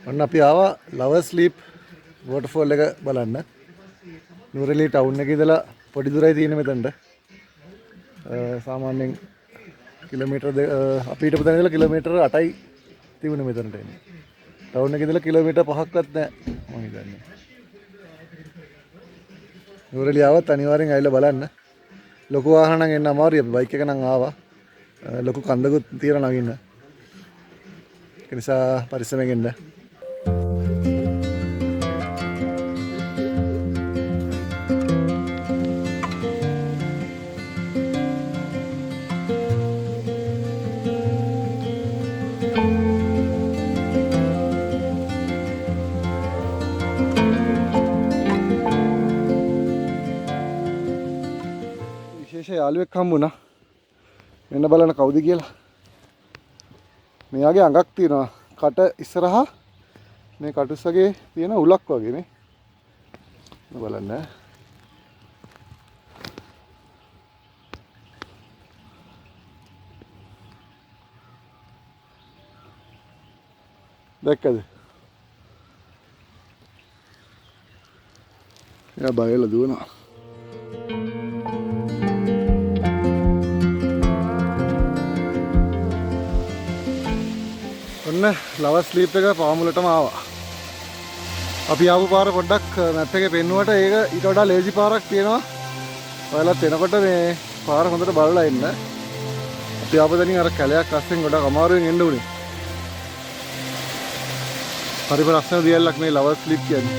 ඔන්න අපි ආවා ලවර් ස්ලීප් වෝටර්ෆෝල් එක බලන්න. නුවරඑළිය ටවුන් එකේ ඉඳලා පොඩි දුරයි තියෙන මෙතනට. සාමාන්‍යයෙන් කිලෝමීටර් අපි හිටපු තැන ඉඳලා කිලෝමීටර් 8යි තිබුණේ මෙතනට එන්නේ. ටවුන් එකේ ඉඳලා කිලෝමීටර් 5ක්වත් නැහැ මම හිතන්නේ. නුවරඑළිය ආවත් අනිවාර්යෙන් ඇවිල්ලා බලන්න. ලොකු වාහන නම් එන්න අමාරුයි. අපි බයික් එක නම් ආවා. ලොකු කන්දකුත් තියෙනවා නගින්න. ඒ නිසා පරිස්සමෙන් එන්න. විශේෂ යාළුවෙක් හම්බුණා. මෙන්න බලන්න කවුද කියලා. මෙයාගේ අඟක් තියෙනවා. කට ඉස්සරහා මේ කටුස්සගේ තියෙන උලක් වගේ නේ. බලන්න. දැක්කද? එයා බයලා දුවනවා. ඔන්න ලවර් ස්ලීප් එක පාමුලටම ආවා. අපි ආපු පාර පොඩ්ඩක් මැප් එකේ පෙන්නුවට ඒක ඊට වඩා ලේසි පාරක් තියෙනවා. ඔයාලත් එනකොට මේ පාර හොඳට බලලා එන්න. අපි ආපු තැනින් අර කැලයක් අස්සෙන් ගොඩක් අමාරුවෙන් එන්න උනේ. හරි ප්‍රශ්න දියල්ලක් මේ ලවර් ස්ලීප් කියන්නේ.